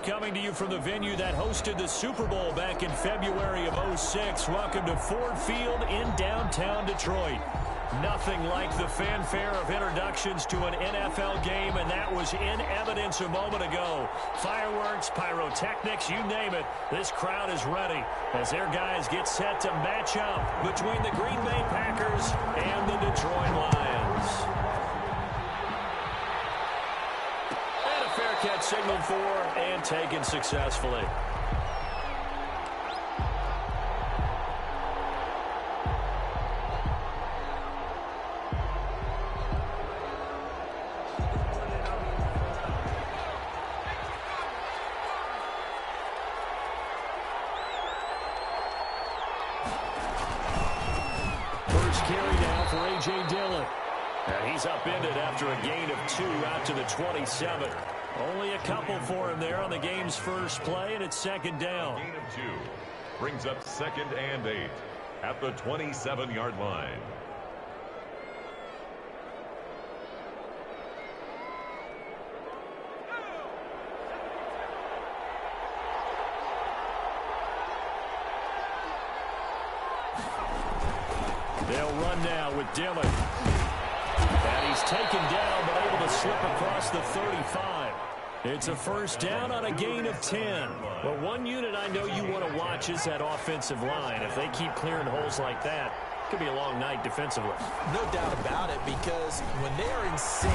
Coming to you from the venue that hosted the Super Bowl back in February of '06. Welcome to Ford Field in downtown Detroit. Nothing like the fanfare of introductions to an NFL game, and that was in evidence a moment ago. Fireworks, pyrotechnics, you name it. This crowd is ready as their guys get set to match up between the Green Bay Packers and the Detroit Lions. And a fair catch signaled for and taken successfully. And he's upended after a gain of 2 out to the 27. Only a couple for him there on the game's first play, and it's second down. Gain of 2 brings up 2nd and 8 at the 27-yard line. They'll run now with Dillon. And he's taken down, but able to slip across the 35. It's a first down on a gain of 10. Well, one unit I know you want to watch is that offensive line. If they keep clearing holes like that, it could be a long night defensively. No doubt about it, because when they are in sync,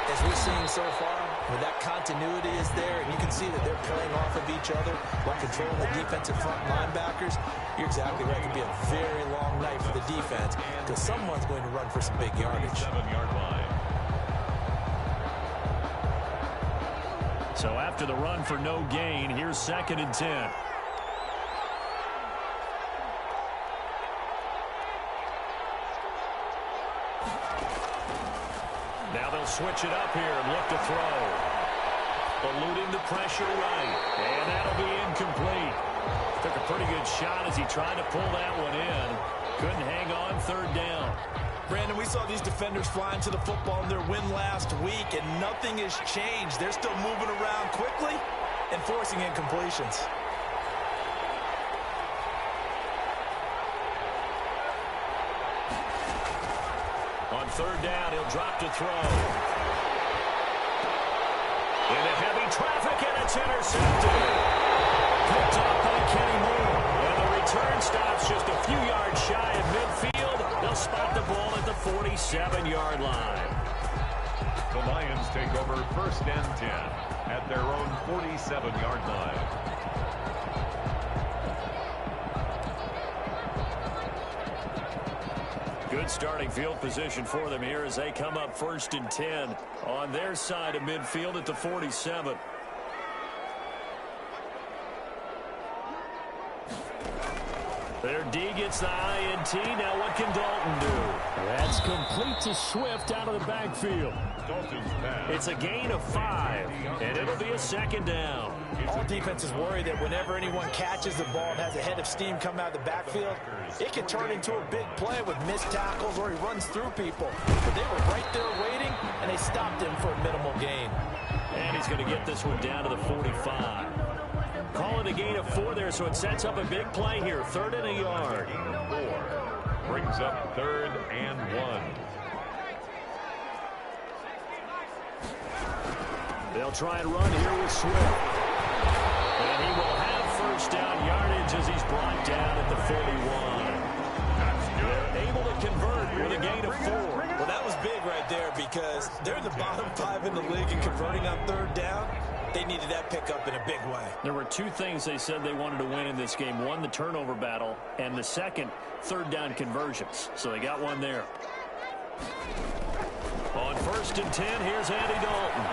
as we're seeing so far, when that continuity is there, and you can see that they're playing off of each other while controlling the defensive front linebackers, you're exactly right. It could be a very long night for the defense because someone's going to run for some big yardage. 7-yard line. So after the run for no gain, here's 2nd and 10. Now they'll switch it up here and look to throw. Eluding the pressure right. And that'll be incomplete. Took a pretty good shot as he tried to pull that one in. Couldn't hang on, 3rd down. Brandon, we saw these defenders flying to the football in their win last week, and nothing has changed. They're still moving around quickly and forcing incompletions. On 3rd down, he'll drop to throw. Into heavy traffic, and it's intercepted. Picked up by Kenny Moore. And the return stops just a few yards shy of midfield. They'll spot the ball at the 47-yard line. The Lions take over 1st and 10 at their own 47-yard line. Good starting field position for them here as they come up 1st and 10 on their side of midfield at the 47. Their D gets the INT. Now what can Dalton do? That's complete to Swift out of the backfield. Dalton's pass. It's a gain of 5, and it'll be a 2nd down. All defenses worry that whenever anyone catches the ball and has a head of steam come out of the backfield, it can turn into a big play with missed tackles or he runs through people. But they were right there waiting, and they stopped him for a minimal gain. And he's going to get this one down to the 45. Call it a gain of 4 there, so it sets up a big play here. 3rd and a yard. 4 brings up 3rd and 1. They'll try and run here with Swift. And he will have 1st down yardage as he's brought down at the 41. They're able to convert with a gain of 4. Well, that was big right there because they're in the bottom 5 in the league and converting on 3rd down. They needed that pickup in a big way. There were 2 things they said they wanted to win in this game. One, the turnover battle, and the second, 3rd down conversions. So they got one there. On 1st and 10, here's Andy Dalton.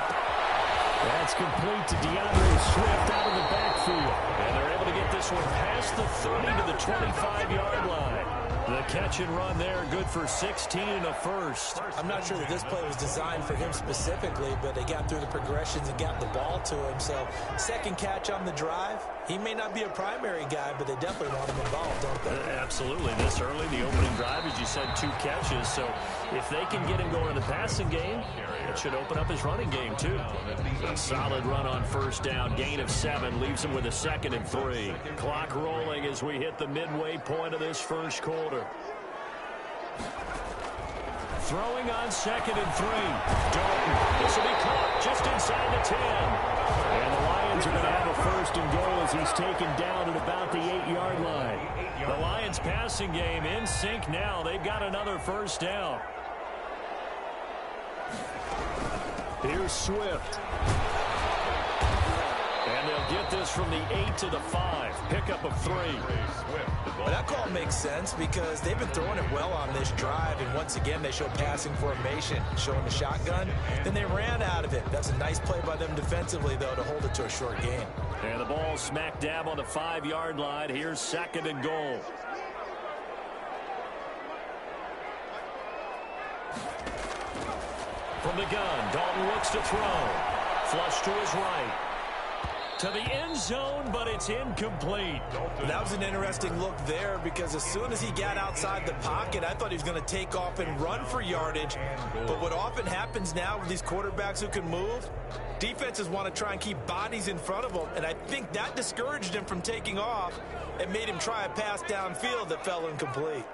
That's complete to DeAndre Swift out of the backfield. And they're able to get this one past the 30 to the 25-yard line. The catch and run there, good for 16 and a first. I'm not sure that this play was designed for him specifically, but they got through the progressions and got the ball to him. So, second catch on the drive. He may not be a primary guy, but they definitely want him involved, don't they? Absolutely. This early, the opening drive, as you said, 2 catches. So If they can get him going in the passing game, it should open up his running game, too. A solid run on first down. Gain of 7 leaves him with a 2nd and 3. Clock rolling as we hit the midway point of this first quarter. Throwing on 2nd and 3. Dalton. This will be caught just inside the 10. And the Lions are going to have a 1st and goal as he's taken down at about the 8-yard line. The Lions passing game in sync now. They've got another 1st down. Here's Swift. And they'll get this from the 8 to the 5. Pickup of 3. Well, that call makes sense because they've been throwing it well on this drive, and once again they showed passing formation, showing the shotgun. Then they ran out of it. That's a nice play by them defensively, though, to hold it to a short gain. And the ball smack dab on the 5-yard line. Here's 2nd and goal. From the gun, Dalton looks to throw. Flush to his right. To the end zone, but it's incomplete. That was an interesting look there because as soon as he got outside the pocket, I thought he was going to take off and run for yardage. But what often happens now with these quarterbacks who can move, defenses want to try and keep bodies in front of them, and I think that discouraged him from taking off and made him try a pass downfield that fell incomplete.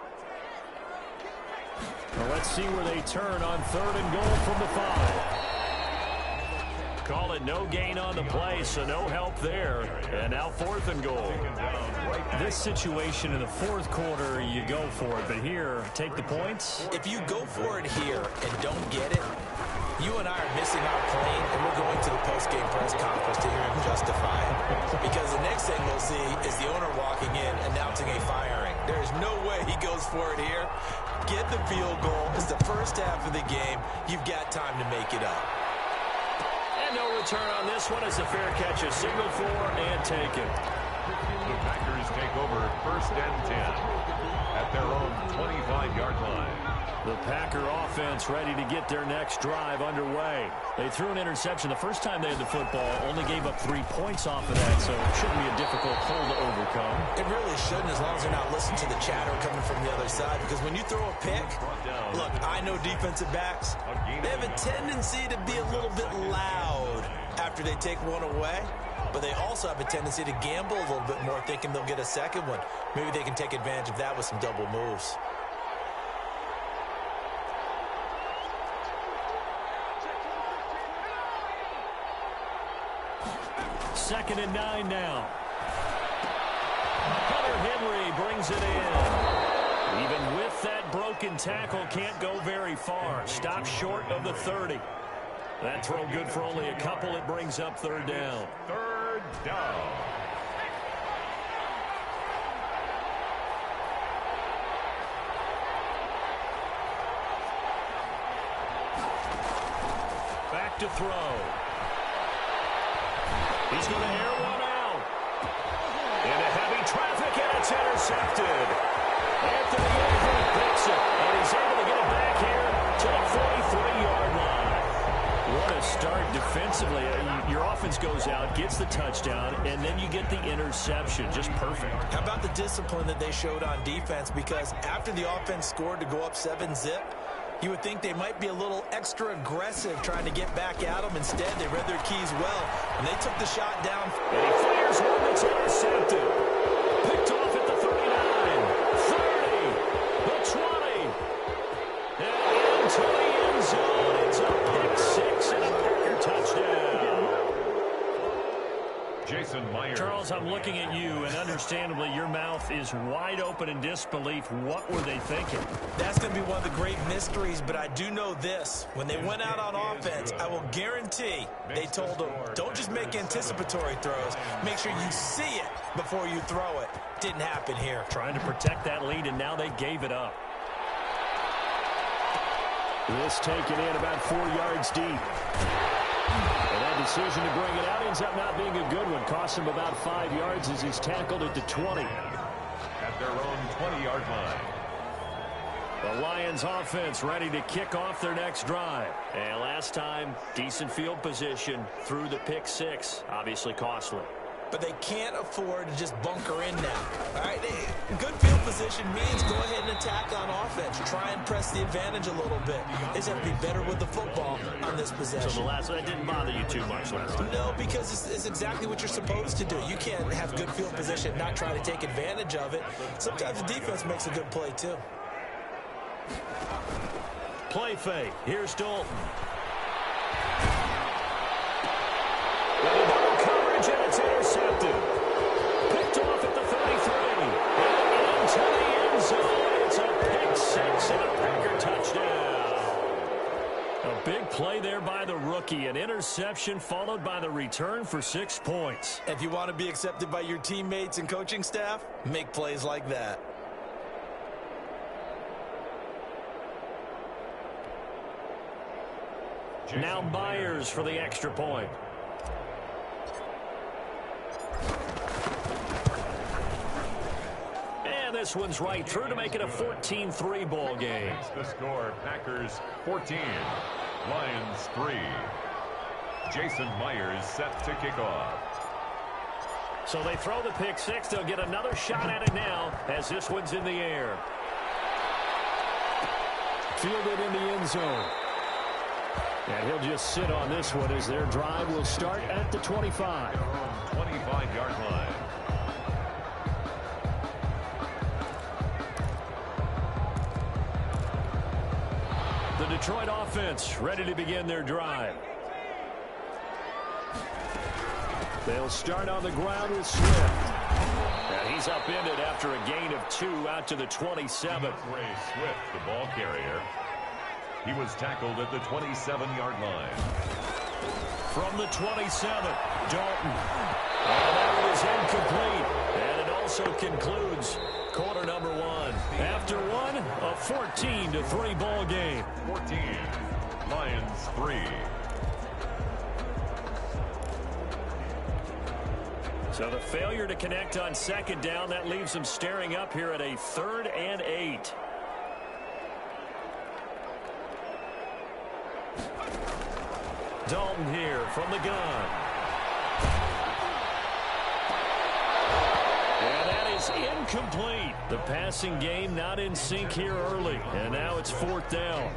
Well, let's see where they turn on 3rd and goal from the 5. Call it no gain on the play, so no help there. And now 4th and goal. This situation in the 4th quarter, you go for it. But here, take the points. If you go for it here and don't get it, you and I are missing our plane, and we're going to the post-game press conference to hear him justify it. Because the next thing we'll see is the owner walking in announcing a firing. There is no way he goes for it here. Get the field goal. It's the first half of the game. You've got time to make it up. And no return on this one as the fair catch is signaled for and taken. The Packers take over 1st and 10 at their own 25-yard line. The Packer offense ready to get their next drive underway. They threw an interception the first time they had the football, only gave up 3 points off of that, so it shouldn't be a difficult hole to overcome. It really shouldn't, as long as they're not listening to the chatter coming from the other side, because when you throw a pick, look, I know defensive backs, they have a tendency to be a little bit loud after they take one away, but they also have a tendency to gamble a little bit more, thinking they'll get a second one. Maybe they can take advantage of that with some double moves. Second and 9 now. Hunter Henry brings it in. Even with that broken tackle, can't go very far. Stops short of the 30. That throw good for only a couple. It brings up 3rd down. 3rd down. Back to throw. He's going to air one out. Into heavy traffic, and it's intercepted. Anthony Avery picks it, and he's able to get it back here to the 43-yard line. What a start defensively. Your offense goes out, gets the touchdown, and then you get the interception. Just perfect. How about the discipline that they showed on defense? Because after the offense scored to go up 7-zip, you would think they might be a little extra aggressive trying to get back at them. Instead, they read their keys well, and they took the shot down. And he fires one that's intercepted. Picked off at the 39, 30, the 20, and into the end zone. It's a pick 6 and a Packer touchdown. Jason Myers. Charles, I'm looking at you, and understandably, your mouth is wide open in disbelief. What were they thinking? That's going to be one of the great mysteries, but I do know this. When they went out on offense, I will guarantee they told them, don't just make anticipatory throws. Make sure you see it before you throw it. Didn't happen here. Trying to protect that lead, and now they gave it up. This taken in about 4 yards deep. And that decision to bring it out ends up not being a good one. Cost him about 5 yards as he's tackled at the 20. At their own 20-yard line. The Lions offense ready to kick off their next drive. And last time, decent field position through the pick 6. Obviously costly. but they can't afford to just bunker in now. All right, good field position means go ahead and attack on offense. Try and press the advantage a little bit. They just have to be better with the football on this possession. So the last one, that didn't bother you too much last time? No, because it's exactly what you're supposed to do. You can't have good field position, not try to take advantage of it. Sometimes the defense makes a good play, too. Play fake. Here's Dalton. Coverage, and it's intercepted. Picked off at the 33. And into the end zone. It's a pick six and a Packer touchdown. A big play there by the rookie. An interception followed by the return for 6 points. If you want to be accepted by your teammates and coaching staff, make plays like that. Now Myers for the extra point. And this one's right through to make it a 14-3 ball game. The score, Packers 14, Lions 3. Jason Myers set to kick off. So they throw the pick six. They'll get another shot at it now as this one's in the air. Fielded in the end zone. And he'll just sit on this one as their drive will start at the 25. 25-yard line. The Detroit offense ready to begin their drive. They'll start on the ground with Swift. And he's upended after a gain of 2 out to the 27. Ray Swift, the ball carrier. He was tackled at the 27-yard line. From the 27, Dalton. And that was incomplete. And it also concludes quarter number 1. After one, a 14-3 ball game. 14, Lions 3. So the failure to connect on second down, that leaves them staring up here at a 3rd and 8. Dalton here from the gun. And that is incomplete. The passing game not in sync here early. And now it's 4th down.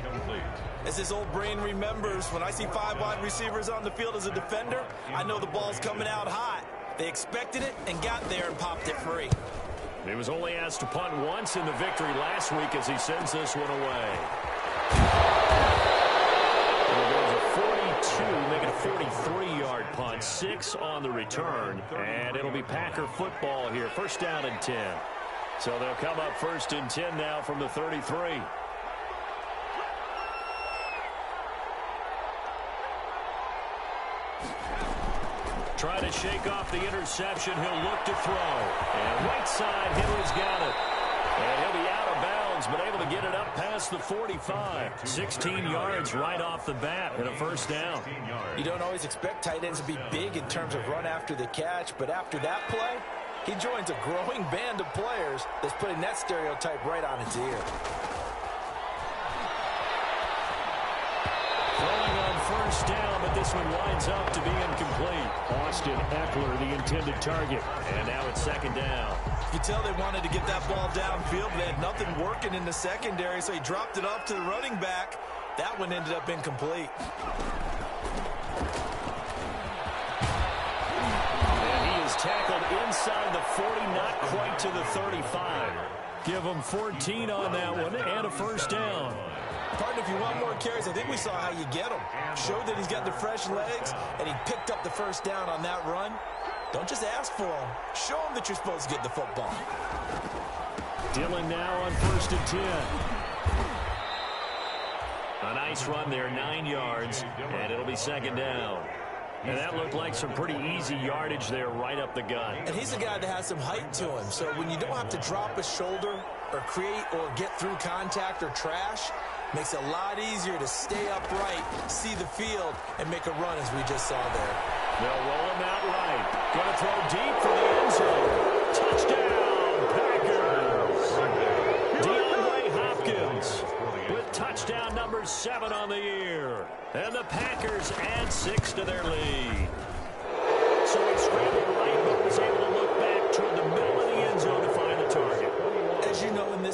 As his old brain remembers, when I see 5 wide receivers on the field as a defender, I know the ball's coming out hot. They expected it and got there and popped it free. He was only asked to punt once in the victory last week as he sends this one away. Make it a 43-yard punt, 6 on the return, and it'll be Packer football here. 1st down and 10. So they'll come up 1st and 10 now from the 33. Try to shake off the interception. He'll look to throw. And right side, Hitler's got it. And he'll be out of bounds, but able to get it up past the 45. 16 yards right off the bat and a 1st down. You don't always expect tight ends to be big in terms of run after the catch, but after that play, he joins a growing band of players that's putting that stereotype right on its ear. Throwing on 1st down, but this one winds up to be incomplete. Austin Eckler, the intended target. And now it's 2nd down. You tell they wanted to get that ball downfield. They had nothing working in the secondary, so he dropped it off to the running back. That one ended up incomplete. And he is tackled inside the 40, not quite to the 35. Give him 14 on that one and a 1st down. Partner, if you want more carries, I think we saw how you get him. Showed that he's got the fresh legs, and he picked up the 1st down on that run. Don't just ask for him. Show him that you're supposed to get the football. Dillon now on 1st and 10. A nice run there, 9 yards, and it'll be 2nd down. And that looked like some pretty easy yardage there right up the gut. And he's a guy that has some height to him, so when you don't have to drop a shoulder or create or get through contact or trash, makes it a lot easier to stay upright, see the field, and make a run as we just saw there. They'll roll him out right. Going to throw deep for the end zone. Touchdown, Packers. DeAndre Hopkins with touchdown number 7 on the year. And the Packers add 6 to their lead. So he scrambled right, but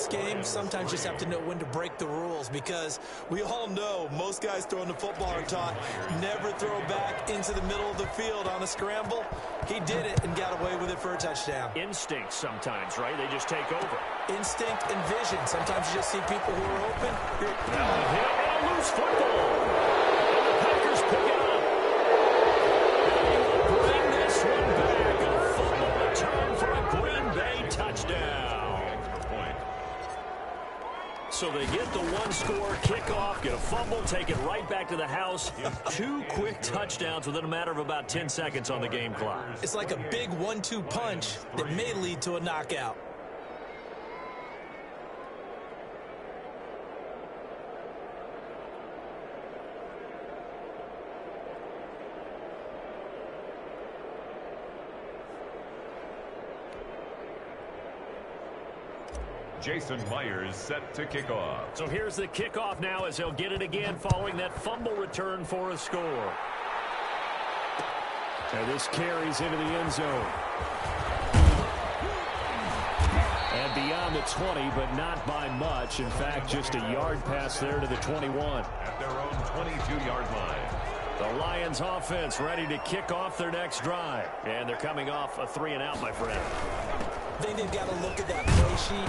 this game, sometimes you just have to know when to break the rules, because we all know most guys throwing the football are taught never throw back into the middle of the field on a scramble. He did it and got away with it for a touchdown. Instinct sometimes, right? They just take over. Instinct and vision. Sometimes you just see people who are open. Now a hit and a loose football. And the Packers pick it up. They will bring this one back. A fumble return for a Green Bay touchdown. So they get the one-score kickoff, get a fumble, take it right back to the house. 2 quick touchdowns within a matter of about 10 seconds on the game clock. It's like a big 1-2 punch that may lead to a knockout. Jason Myers set to kick off. So here's the kickoff now as he'll get it again following that fumble return for a score. And this carries into the end zone. And beyond the 20, but not by much. In fact, just a yard pass there to the 21. At their own 22-yard line. The Lions offense ready to kick off their next drive. And they're coming off a 3-and-out, my friend. I think they've got to look at that play sheet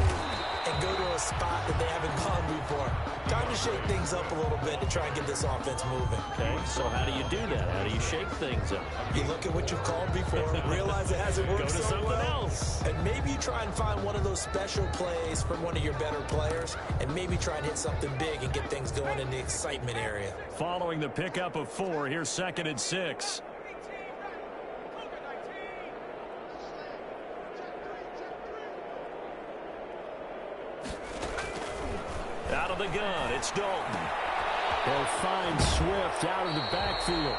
and go to a spot that they haven't gone before. Time to shake things up a little bit to try and get this offense moving. Okay, so how do you do that? How do you shake things up? You look at what you've called before, realize it hasn't worked Go to so something well, else. and maybe you try and find one of those special plays from one of your better players, and maybe try and hit something big and get things going in the excitement area. Following the pickup of 4, here's 2nd and 6. Out of the gun, it's Dalton. He'll find Swift out of the backfield.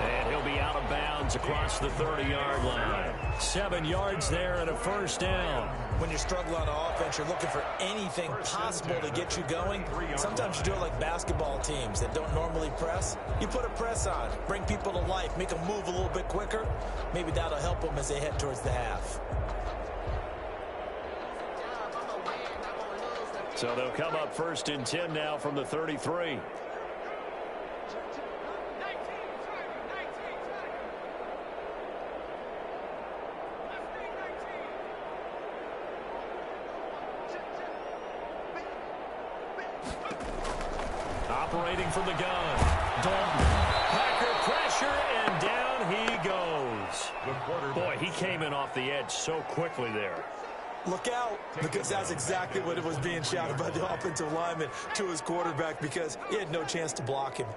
And he'll be out of bounds across the 30-yard line. 7 yards there and a first down. When you struggle on offense, you're looking for anything possible to get you going. Sometimes you do it like basketball teams that don't normally press. You put a press on, bring people to life, make them move a little bit quicker. Maybe that'll help them as they head towards the half. So they'll come up 1st and 10 now from the 33. Operating from the gun. Dalton. Packer pressure, and down he goes. Boy, he came in off the edge so quickly there. Look out, because that's exactly what it was being shouted by the offensive lineman to his quarterback, because he had no chance to block him.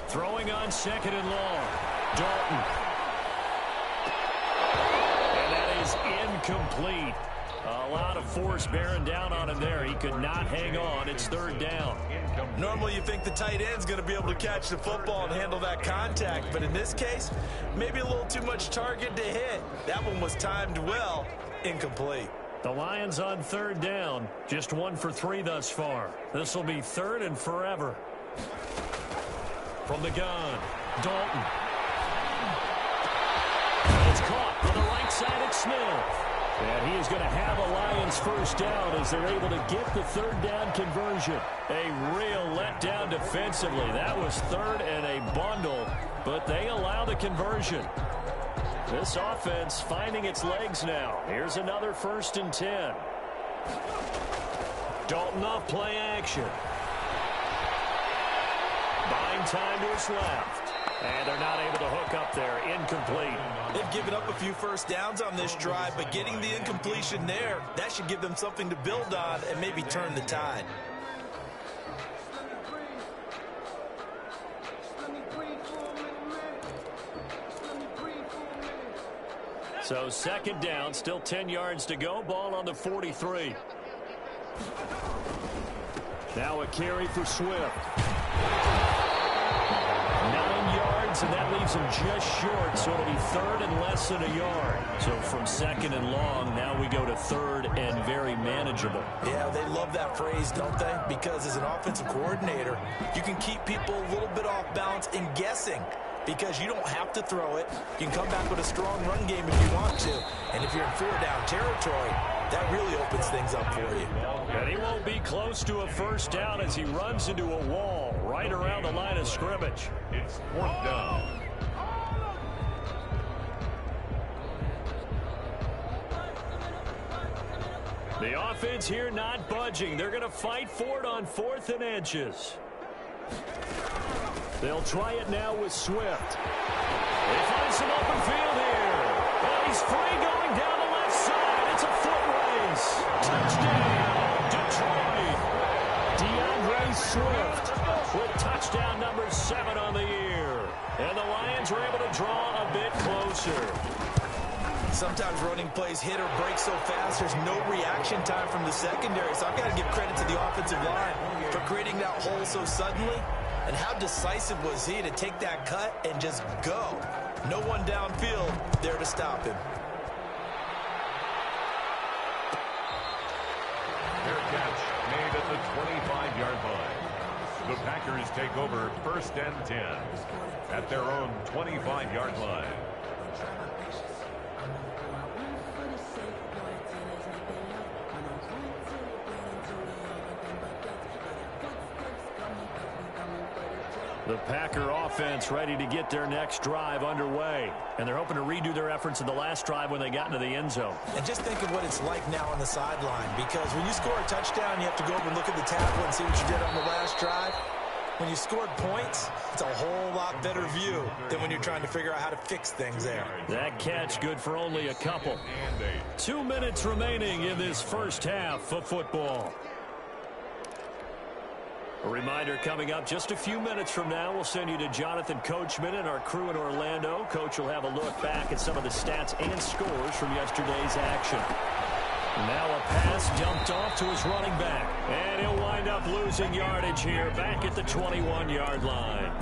Throwing on 2nd and long. Dalton. And that is incomplete. A lot of force bearing down on him there. He could not hang on. It's 3rd down. Normally you think the tight end's going to be able to catch the football and handle that contact, but in this case, maybe a little too much target to hit. That one was timed well. Incomplete. The Lions on 3rd down. Just 1 for 3 thus far. This will be 3rd and forever. From the gun, Dalton. It's caught on the right side at Smith. And he is going to have a Lions first down as they're able to get the 3rd down conversion. A real letdown defensively. That was 3rd and a bundle, but they allow the conversion. This offense finding its legs now. Here's another 1st and 10. Dalton off play action. Buying time to his left. And they're not able to hook up there. Incomplete. They've given up a few first downs on this drive, but getting the incompletion there, that should give them something to build on and maybe turn the tide. So 2nd down, still 10 yards to go. Ball on the 43. Now a carry for Swift. 9 yards yards, and that leaves him just short, so it'll be third and less than a yard. So from second and long, now we go to third and very manageable. Yeah, they love that phrase, don't they? Because as an offensive coordinator, you can keep people a little bit off balance and guessing, because you don't have to throw it. You can come back with a strong run game if you want to. And if you're in four-down territory, that really opens things up for you. And he won't be close to a first down as he runs into a wall right around the line of scrimmage. It's fourth down. The offense here not budging. They're going to fight for it on 4th and inches. They'll try it now with Swift. They find some open field here. And he's free going down the left side. It's a foot race. Touchdown, Detroit. DeAndre Swift with touchdown number 7 on the year. And the Lions are able to draw a bit closer. Sometimes running plays hit or break so fast, there's no reaction time from the secondary. So I've got to give credit to the offensive line for creating that hole so suddenly. And how decisive was he to take that cut and just go? No one downfield there to stop him. Their catch made at the 25-yard line. The Packers take over 1st and 10 at their own 25-yard line. The Packer offense ready to get their next drive underway. And they're hoping to redo their efforts in the last drive when they got into the end zone. And just think of what it's like now on the sideline, because when you score a touchdown, you have to go over and look at the tackle and see what you did on the last drive. When you scored points, it's a whole lot better view than when you're trying to figure out how to fix things there. That catch good for only a couple. 2 minutes remaining in this first half of football. A reminder coming up just a few minutes from now. We'll send you to Jonathan Coachman and our crew in Orlando. Coach will have a look back at some of the stats and scores from yesterday's action. Now a pass dumped off to his running back. And he'll wind up losing yardage here back at the 21-yard line.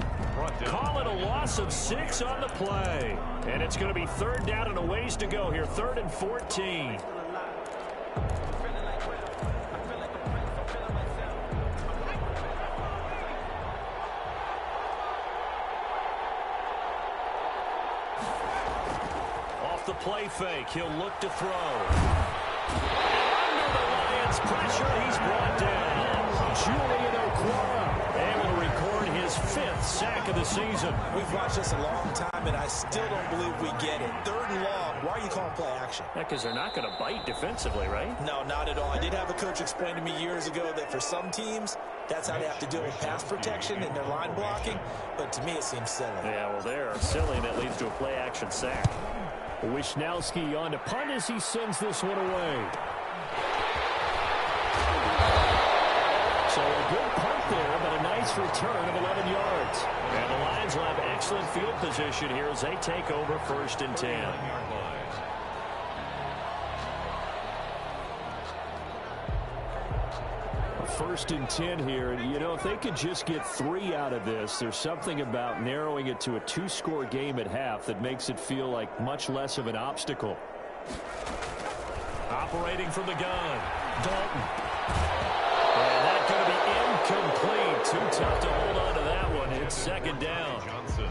Call it a loss of 6 on the play. And it's going to be 3rd down and a ways to go here. 3rd and 14. The play fake. He'll look to throw. Under the Lions' pressure, he's brought down. Julian Okwara able to record his 5th sack of the season. We've watched this a long time, and I still don't believe we get it. 3rd and long. Why are you calling play action? Yeah, because they're not going to bite defensively, right? No, not at all. I did have a coach explain to me years ago that for some teams, that's how they have to deal with pass protection and their line blocking. But to me, it seems silly. Yeah, well, they're silly, and that leads to a play action sack. Wisnowski on to punt as he sends this one away. So a good punt there, but a nice return of 11 yards. And the Lions will have excellent field position here as they take over 1st and 10. 1st and 10 here. You know, if they could just get 3 out of this, there's something about narrowing it to a 2-score game at half that makes it feel like much less of an obstacle. Operating from the gun, Dalton. And that's going to be incomplete. Too tough to hold on to that one. It's 2nd down.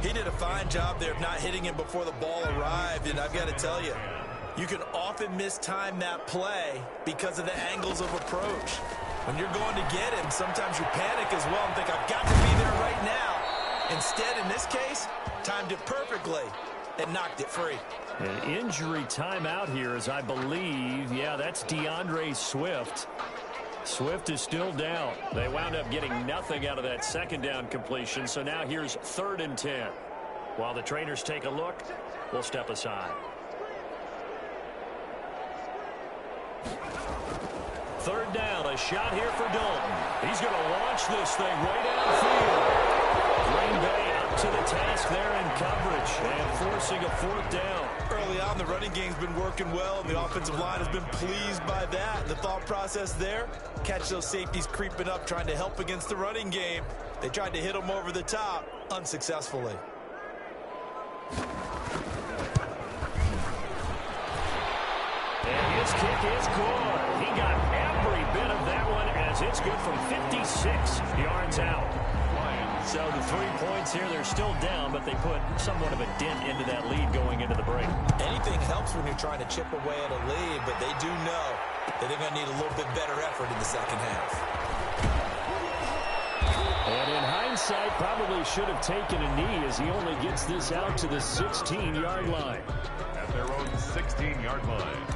He did a fine job there of not hitting him before the ball arrived, and I've got to tell you, you can often mistime that play because of the angles of approach. When you're going to get him, sometimes you panic as well and think, I've got to be there right now. Instead, in this case, timed it perfectly and knocked it free. An injury timeout here is, I believe, yeah, that's DeAndre Swift. Swift is still down. They wound up getting nothing out of that 2nd down completion, so now here's 3rd and 10. While the trainers take a look, we'll step aside. 3rd down, a shot here for Dalton. He's going to launch this thing way downfield. Green Bay up to the task there in coverage and forcing a 4th down. Early on, the running game's been working well, and the offensive line has been pleased by that. The thought process there, catch those safeties creeping up, trying to help against the running game. They tried to hit them over the top, unsuccessfully. And his kick is good. He got every bit of that one as it's good from 56 yards out. So the 3 points here, they're still down, but they put somewhat of a dent into that lead going into the break. Anything helps when you're trying to chip away at a lead, but they do know that they're going to need a little bit better effort in the second half. And in hindsight, probably should have taken a knee as he only gets this out to the 16-yard line. At their own 16-yard line.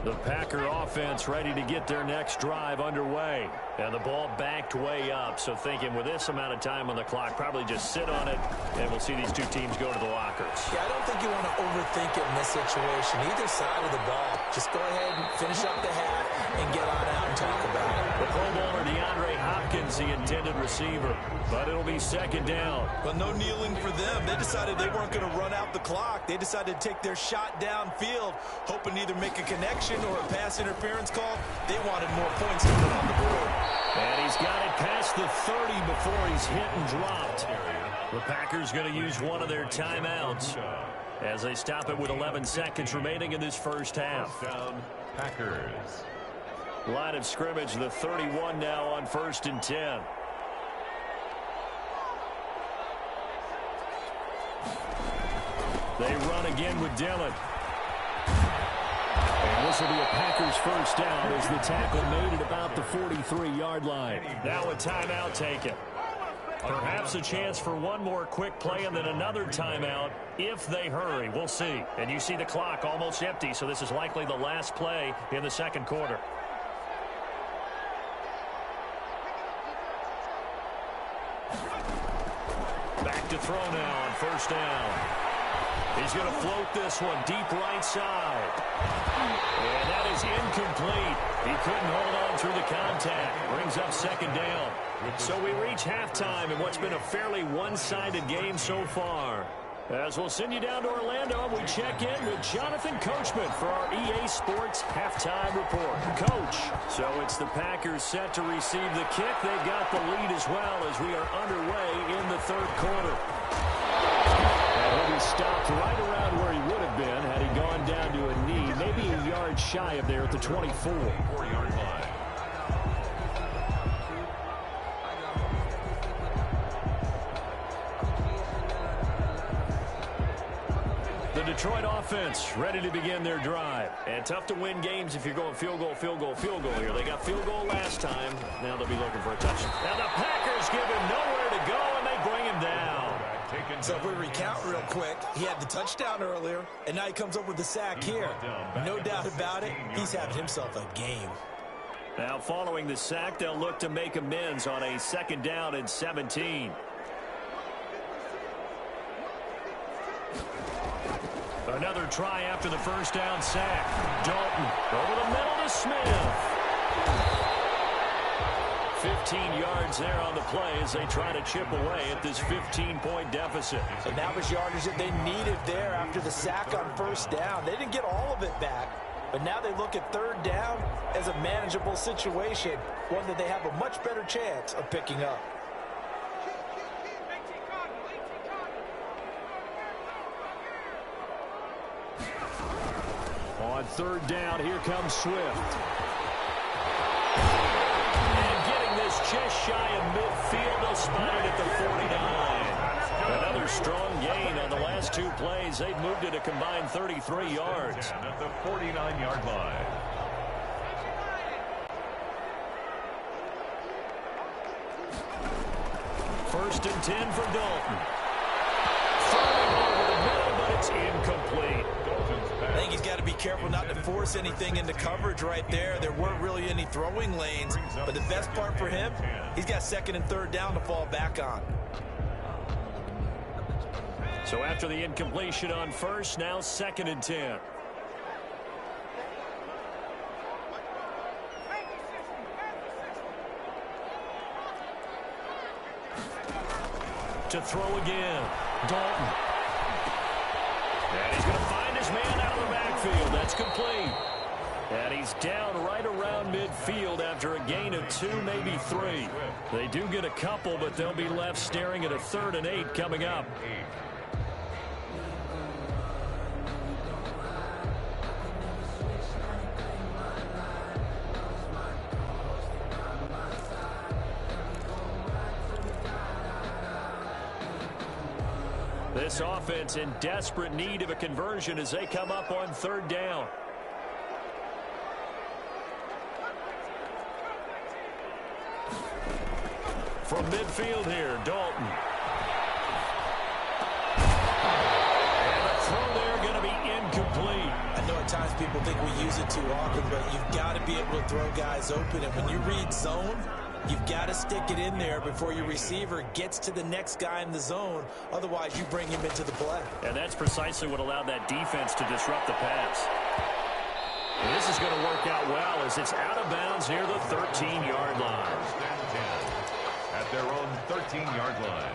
The Packer offense ready to get their next drive underway. And the ball backed way up. So thinking with this amount of time on the clock, probably just sit on it, and we'll see these two teams go to the lockers. Yeah, I don't think you want to overthink it in this situation. Either side of the ball. Just go ahead and finish up the half and get on out and talk about it. The Pro Bowler DeAndre Hopkins, the intended receiver. But it'll be second down. But no kneeling for them. They decided they weren't going to run out the clock. They decided to take their shot downfield, hoping to either make a connection or a pass interference call. They wanted more points to put on the board. And he's got it past the 30 before he's hit and dropped. The Packers going to use one of their timeouts as they stop it with 11 seconds remaining in this first half. First down, Packers. Line of scrimmage, the 31 now on 1st and 10. They run again with Dillon. And this will be a Packers first down as the tackle made at about the 43-yard line. Now a timeout taken. Perhaps a chance for one more quick play and then another timeout if they hurry. We'll see. And you see the clock almost empty, so this is likely the last play in the second quarter. Back to throw now on first down. He's going to float this one deep right side. And that is incomplete. He couldn't hold on through the contact. Brings up second down. So we reach halftime in what's been a fairly one-sided game so far. As we'll send you down to Orlando, we check in with Jonathan Coachman for our EA Sports Halftime Report. Coach, so it's the Packers set to receive the kick. They've got the lead as well as we are underway in the third quarter. And he'll be stopped right around where he would have been had he gone down to a knee, maybe a yard shy of there at the 24. 4-yard line. The Detroit offense ready to begin their drive. And tough to win games if you're going field goal, field goal, field goal here. They got field goal last time. Now they'll be looking for a touchdown. Now the Packers give him nowhere to go, and they bring him down. So if we recount real quick, he had the touchdown earlier, and now he comes up with the sack here. No doubt about it, he's having himself a game. Now following the sack, they'll look to make amends on a second down and 17. Another try after the first down sack. Dalton over the middle to Smith. 15 yards there on the play as they try to chip away at this 15-point deficit. And that was yardage that they needed there after the sack on first down. They didn't get all of it back, but now they look at third down as a manageable situation, one that they have a much better chance of picking up. On third down, here comes Swift. Just shy of midfield, they'll spot it at the 49. Another strong gain on the last two plays. They've moved it a combined 33 yards. At the 49-yard line. First and 10 for Dalton. Throwing over the middle, but it's incomplete. I think he's got to be careful not to force anything into coverage right there. There weren't really any throwing lanes, but the best part for him, he's got second and third down to fall back on. So after the incompletion on first, now second and 10. To throw again, Dalton. And he's going to find his his man out of the backfield. That's complete. And he's down right around midfield after a gain of 2, maybe 3. They do get a couple, but they'll be left staring at a 3rd and 8 coming up. This offense in desperate need of a conversion as they come up on 3rd down. From midfield here, Dalton. And the throw there going to be incomplete. I know at times people think we use it too often, but you've got to be able to throw guys open. And when you read zone, you've got to stick it in there before your receiver gets to the next guy in the zone. Otherwise, you bring him into the play. And that's precisely what allowed that defense to disrupt the pass. And this is going to work out well as it's out of bounds near the 13-yard line. At their own 13-yard line.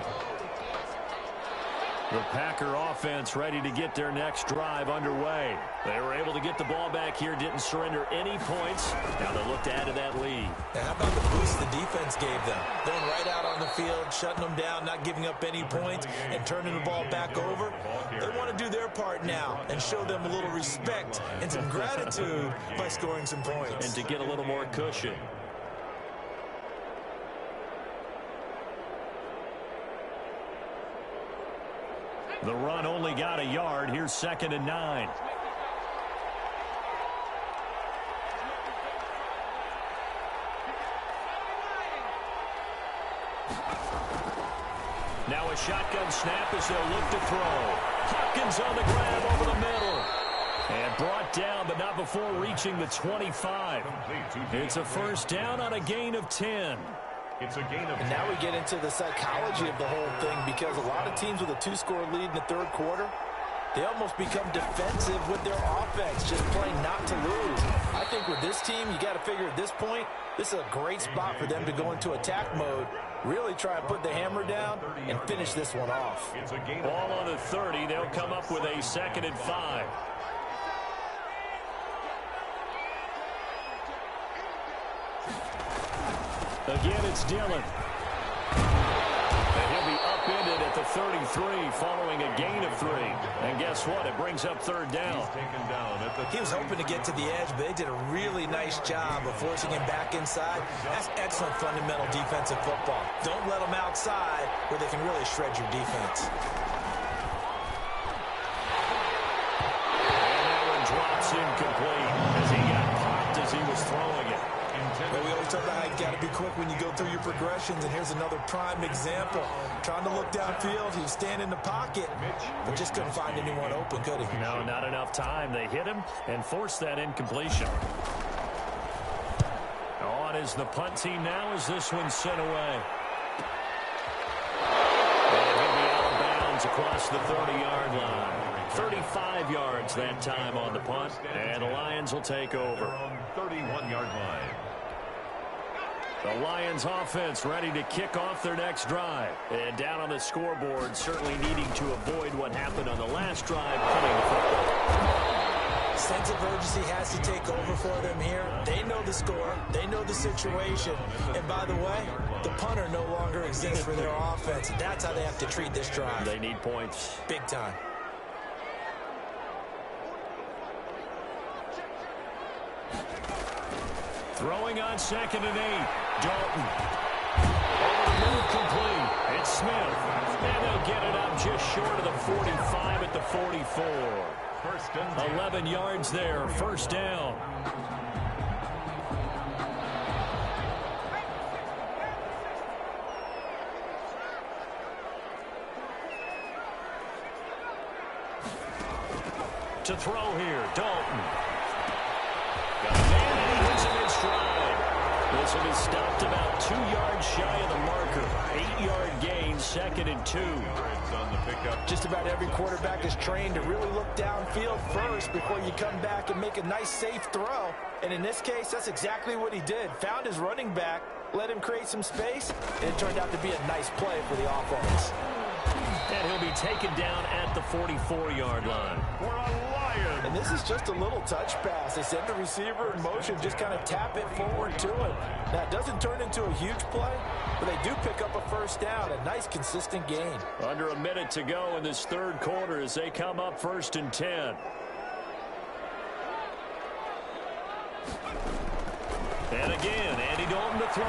The Packer offense ready to get their next drive underway. They were able to get the ball back here, didn't surrender any points. Now they look to add to that lead. Now, how about the boost the defense gave them? Going right out on the field, shutting them down, not giving up any points, and turning the ball back over. They want to do their part now and show them a little respect and some gratitude by scoring some points. And to get a little more cushion. The run only got a yard. Here's 2nd and 9. Now a shotgun snap as they'll look to throw. Hopkins on the grab over the middle. And brought down, but not before reaching the 25. It's a 1st down on a gain of 10. It's a gain of 10. And now we get into the psychology of the whole thing, because a lot of teams with a 2-score lead in the 3rd quarter, they almost become defensive with their offense, just playing not to lose. I think with this team, you got to figure at this point, this is a great spot for them to go into attack mode, really try and put the hammer down and finish this one off. Ball on the 30. They'll come up with a 2nd and 5. Again, it's Dillon. And he'll be upended at the 33 following a gain of 3. And guess what? It brings up 3rd down. He was hoping to get to the edge, but they did a really nice job of forcing him back inside. That's excellent fundamental defensive football. Don't let them outside where they can really shred your defense. And that one drops incomplete as he got popped as he was throwing it. Well, we always talk about how you got to be quick when you go through your progressions, and here's another prime example. Trying to look downfield, he was standing in the pocket, but just couldn't find anyone open, could he? No, not enough time. They hit him and forced that incompletion. On is the punt team now as this one's sent away. And he'll be out of bounds across the 30-yard line. 35 yards that time on the punt, and the Lions will take over. 31-yard line. The Lions offense ready to kick off their next drive. And down on the scoreboard, certainly needing to avoid what happened on the last drive, punting the football. Sense of urgency has to take over for them here. They know the score. They know the situation. And by the way, the punter no longer exists for their offense. That's how they have to treat this drive. They need points. Big time. Throwing on 2nd and 8. Dalton. Over the middle, complete. It's Smith. And they'll get it up just short of the 45 at the 44. 11 yards there. 1st down. To throw here, Dalton. Got a man and he hits him in stride. This one is stopped about 2 yards shy of the marker. 8-yard gain, 2nd and 2. Just about every quarterback is trained to really look downfield first before you come back and make a nice, safe throw. And in this case, that's exactly what he did. Found his running back, let him create some space, and it turned out to be a nice play for the offense. And he'll be taken down at the 44-yard line. For a Lion. And this is just a little touch pass. They send the receiver in motion, just kind of tap it forward to him. Now, it doesn't turn into a huge play, but they do pick up a first down. A nice, consistent gain. Under a minute to go in this third quarter as they come up 1st and 10. And again, Andy Dalton to throw.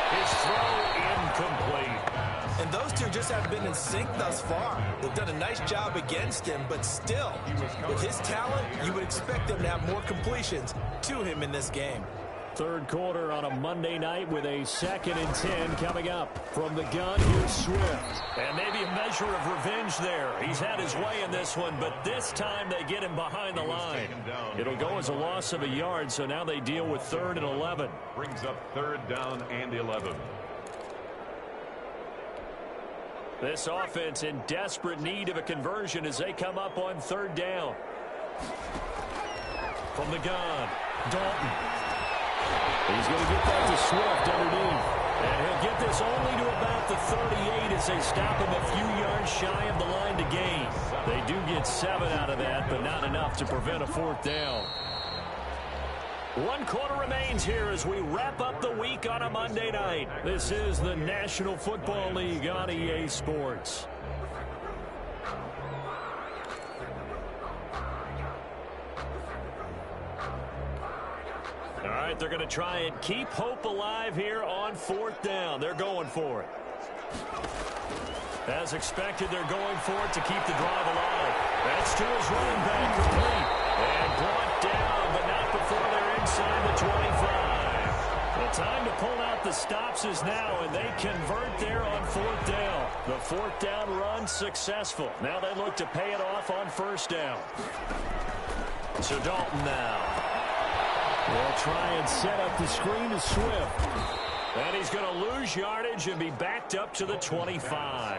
His throw incomplete. And those two just haven't been in sync thus far. They've done a nice job against him, but still, with his talent, you would expect them to have more completions to him in this game. Third quarter on a Monday night with a 2nd and 10 coming up. From the gun, here's Swift. And maybe a measure of revenge there. He's had his way in this one, but this time they get him behind the line. It'll go as a loss of a yard, so now they deal with 3rd and 11. Brings up 3rd down and 11. This offense in desperate need of a conversion as they come up on 3rd down. From the gun, Dalton. He's going to get that to Swift underneath. And he'll get this only to about the 38 as they stop him a few yards shy of the line to gain. They do get 7 out of that, but not enough to prevent a 4th down. 1 quarter remains here as we wrap up the week on a Monday night. This is the National Football League on EA Sports. All right, they're going to try and keep hope alive here on 4th down. They're going for it. As expected, they're going for it to keep the drive alive. That's to his running back, complete. And brought down, but not before they're inside the 25. The time to pull out the stops is now, and they convert there on 4th down. The 4th down run successful. Now they look to pay it off on 1st down. So Dalton now. They'll try and set up the screen to Swift. And he's going to lose yardage and be backed up to the 25.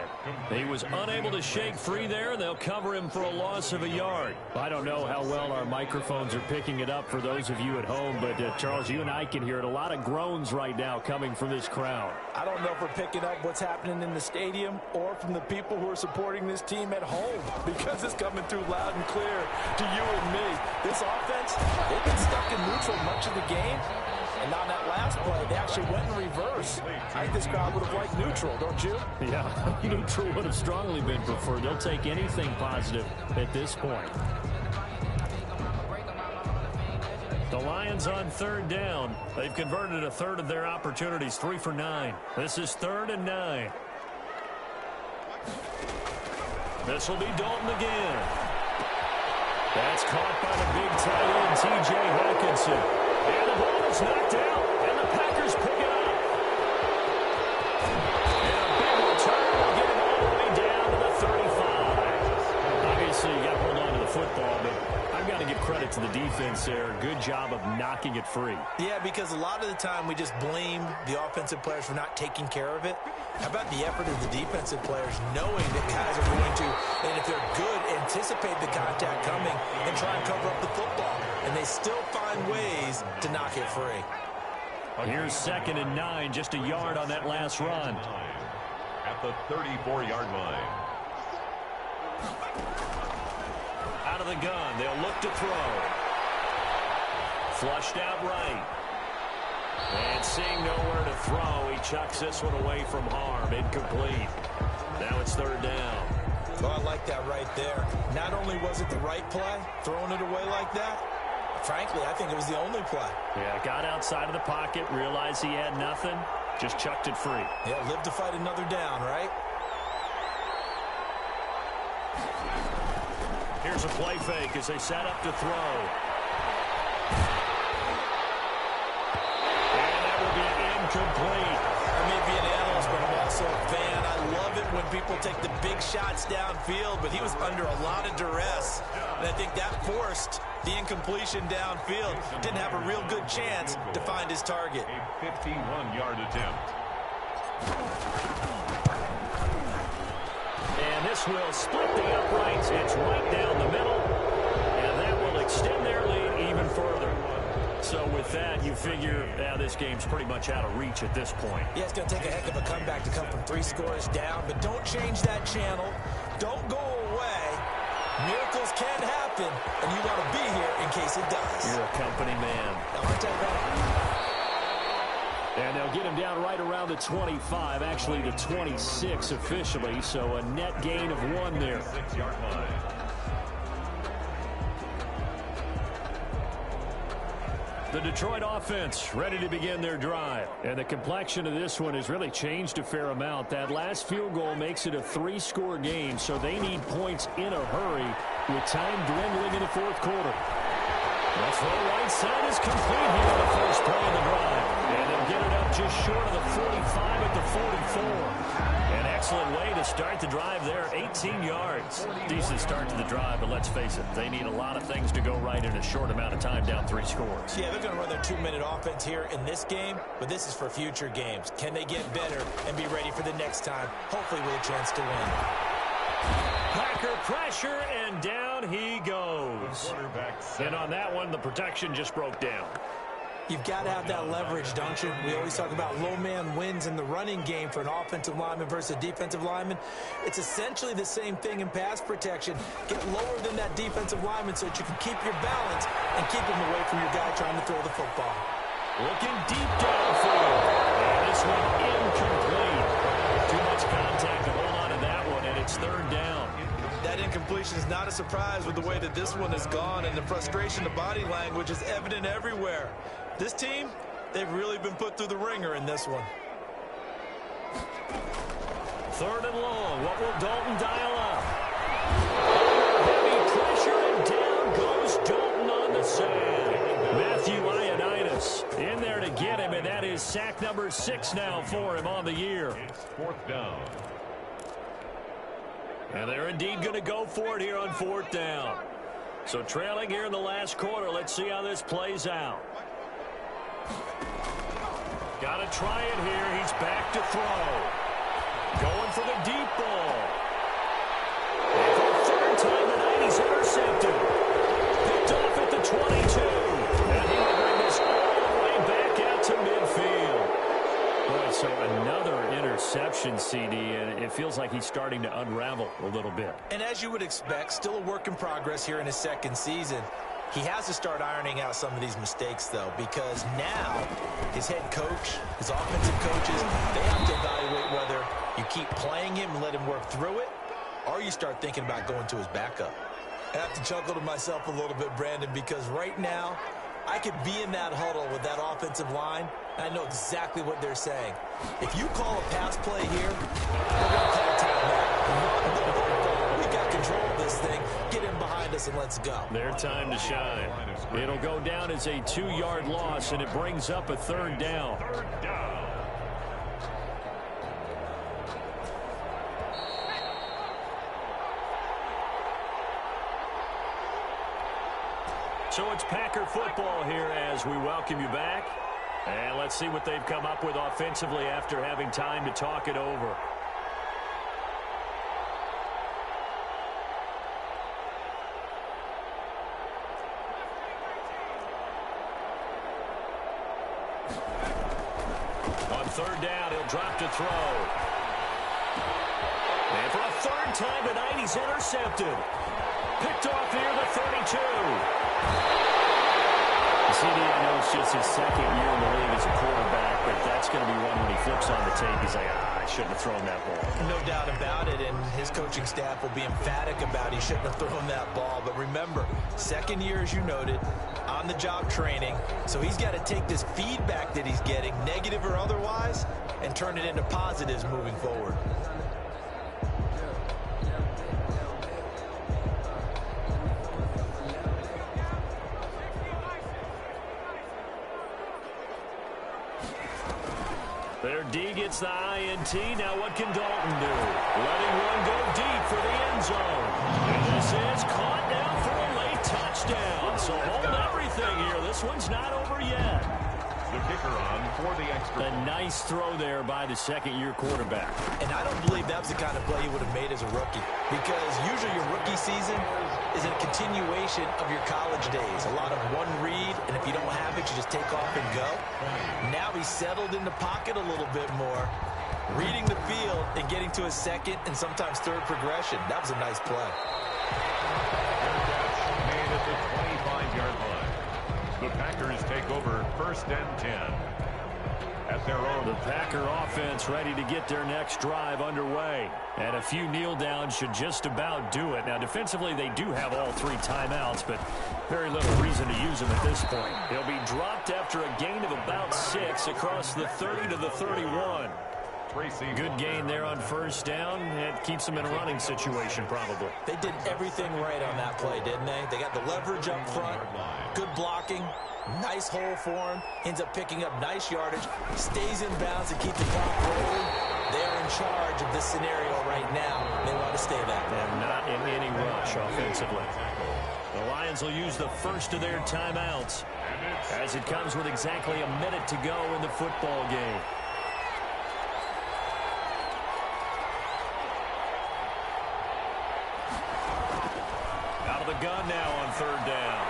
He was unable to shake free there, and they'll cover him for a loss of a yard. I don't know how well our microphones are picking it up for those of you at home, but Charles, you and I can hear it. A lot of groans right now coming from this crowd. I don't know if we're picking up what's happening in the stadium or from the people who are supporting this team at home, because it's coming through loud and clear to you and me. This offense, they've been stuck in neutral much of the game. And on that last play, they actually went in reverse. I think this crowd would have liked neutral, don't you? Yeah, neutral would have strongly been preferred. They'll take anything positive at this point. The Lions on 3rd down. They've converted a third of their opportunities, 3 for 9. This is 3rd and 9. This will be Dalton again. That's caught by the big tight end, T.J. Hawkinson. And the ball is knocked out, and the Packers pick it up. And a big return will get him all the way down to the 35. Obviously, you got to hold on to the football, but I've got to give credit to the defense there. Good job of knocking it free. Yeah, because a lot of the time we just blame the offensive players for not taking care of it. How about the effort of the defensive players knowing that guys are going to, and if they're good, anticipate the contact coming and try and cover up the football. And they still find ways to knock it free. Here's 2nd and 9, just a yard on that last run. At the 34-yard line. Out of the gun, they'll look to throw. Flushed out right. And seeing nowhere to throw, he chucks this one away from harm. Incomplete. Now it's 3rd down. Oh, I like that right there. Not only was it the right play, throwing it away like that, frankly, I think it was the only play. Yeah, got outside of the pocket, realized he had nothing, just chucked it free. Yeah, live to fight another down, right? Here's a play fake as they set up to throw. And that will be incomplete. I may be an analyst, but I'm also a fan. I love it when people take the big shots downfield, but he was under a lot of duress. And I think that forced the incompletion downfield. Didn't have a real good chance to find his target. A 51-yard attempt. And this will split the uprights. It's right down the middle. And that will extend their lead even further. So with that, you figure this game's pretty much out of reach at this point. Yeah, it's going to take a heck of a comeback to come from 3 scores down, but don't change that channel. Don't go away. Miracles can happen, and you want to be here in case it does. You're a company man. I want to tell you that. And they'll get him down right around the 25, actually the 26 officially, so a net gain of 1 there. 6-yard line. The Detroit offense ready to begin their drive. And the complexion of this one has really changed a fair amount. That last field goal makes it a 3-score game, so they need points in a hurry with time dwindling in the 4th quarter. The throw right side is complete here on the first play of the drive. And they'll get it up just short of the 45 at the 44. An excellent way to start the drive there, 18 yards. Decent start to the drive, but let's face it, they need a lot of things to go right in a short amount of time, down 3 scores. Yeah, they're going to run their 2-minute offense here in this game, but this is for future games. Can they get better and be ready for the next time, hopefully with a chance to win? Packer pressure, and down he goes. And on that one, the protection just broke down. You've got to have that leverage, don't you? We always talk about low man wins in the running game for an offensive lineman versus a defensive lineman. It's essentially the same thing in pass protection. Get lower than that defensive lineman so that you can keep your balance and keep him away from your guy trying to throw the football. Looking deep downfield. And this one incomplete. Too much contact to hold on to that one, and it's 3rd down. That incompletion is not a surprise with the way that this one has gone, and the frustration, the body language is evident everywhere. This team, they've really been put through the ringer in this one. 3rd and long. What will Dalton dial up? Heavy pressure, and down goes Dalton on the sand. Matthew Ioannidis in there to get him, and that is sack number 6 now for him on the year. It's 4th down. And they're indeed going to go for it here on 4th down. So trailing here in the last quarter. Let's see how this plays out. Got to try it here. He's back to throw. Going for the deep ball. And for the 3rd time tonight, he's intercepted. Picked off at the 22. And he will bring this all the way back out to midfield. Boy, so another interception, CD, and it feels like he's starting to unravel a little bit. And as you would expect, still a work in progress here in his 2nd season. He has to start ironing out some of these mistakes, though, because now his head coach, his offensive coaches, they have to evaluate whether you keep playing him and let him work through it, or you start thinking about going to his backup. I have to chuckle to myself a little bit, Brandon, because right now I could be in that huddle with that offensive line, and I know exactly what they're saying. If you call a pass play here, we're going to call timeout. We got control of this thing. Get him behind us and let's go. Their time to shine. It'll go down as a 2-yard loss, and it brings up a 3rd down. 3rd down. So it's Packer football here as we welcome you back. And let's see what they've come up with offensively after having time to talk it over. On 3rd down, he'll drop to throw. And for a 3rd time tonight, he's intercepted. Picked off near the 32. CD, I know it's just his 2nd year in the league as a quarterback, but that's going to be one when he flips on the tape. He's like, I shouldn't have thrown that ball. No doubt about it, and his coaching staff will be emphatic about he shouldn't have thrown that ball. But remember, 2nd year, as you noted, on-the-job training. So he's got to take this feedback that he's getting, negative or otherwise, and turn it into positives moving forward. Their D gets the INT. Now what can Dalton do? Letting one go deep for the end zone. And this is caught now for a late touchdown. So hold everything here. This one's not over yet. The kicker on for the extra. A nice throw there by the second-year quarterback. And I don't believe that was the kind of play he would have made as a rookie, because usually your rookie season is a continuation of your college days. A lot of one read, and if you don't have it, you just take off and go. Now he's settled in the pocket a little bit more, reading the field and getting to his second and sometimes third progression. That was a nice play. Made at the 25-yard line. The Packers take over 1st and 10. At their own. The Packer offense ready to get their next drive underway. And a few kneel downs should just about do it. Now, defensively, they do have all 3 timeouts, but very little reason to use them at this point. They'll be dropped after a gain of about 6 across the 30 to the 31. Good gain there on 1st down. It keeps them in a running situation, probably. They did everything right on that play, didn't they? They got the leverage up front, good blocking, nice hole for him, ends up picking up nice yardage, stays in bounds to keep the clock rolling. They're in charge of this scenario right now. They want to stay that way. And not in any rush offensively. The Lions will use the first of their timeouts as it comes with exactly a minute to go in the football game. Gun now on 3rd down.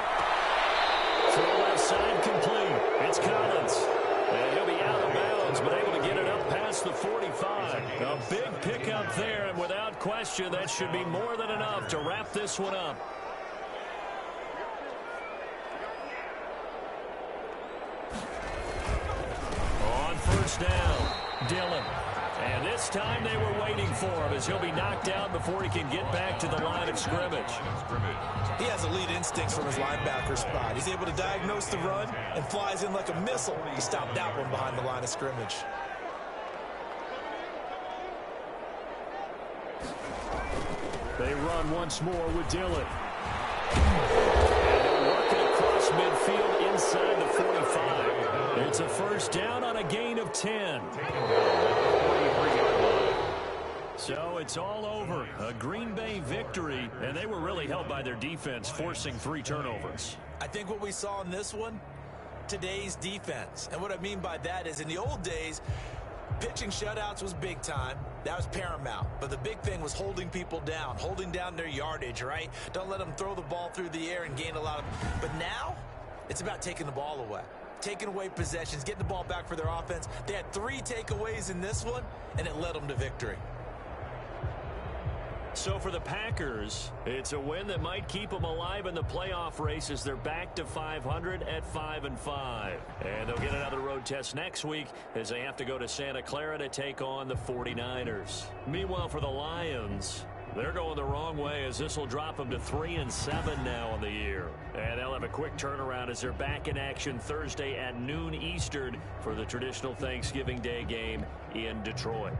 Throw left side complete. It's Collins. And he'll be out of bounds, but able to get it up past the 45. A big pickup there, and without question, that should be more than enough to wrap this one up. On 1st down, Dillon. And this time they were waiting for him as he'll be knocked out before he can get back to the line of scrimmage. He has elite instincts from his linebacker spot. He's able to diagnose the run and flies in like a missile to stop that one behind the line of scrimmage. They run once more with Dillon. And they'll work it across midfield inside the 45. It's a 1st down on a gain of 10. So it's all over. A Green Bay victory, and they were really helped by their defense, forcing 3 turnovers. I think what we saw in this one, today's defense. And what I mean by that is in the old days, pitching shutouts was big time. That was paramount. But the big thing was holding people down, holding down their yardage, right? Don't let them throw the ball through the air and gain a lot of... But now, it's about taking the ball away. Taking away possessions, getting the ball back for their offense. They had 3 takeaways in this one, and it led them to victory. So for the Packers, it's a win that might keep them alive in the playoff race as they're back to 500 at 5-5. And they'll get another road test next week as they have to go to Santa Clara to take on the 49ers. Meanwhile, for the Lions, they're going the wrong way as this will drop them to 3-7 now on the year. And they'll have a quick turnaround as they're back in action Thursday at noon Eastern for the traditional Thanksgiving Day game in Detroit.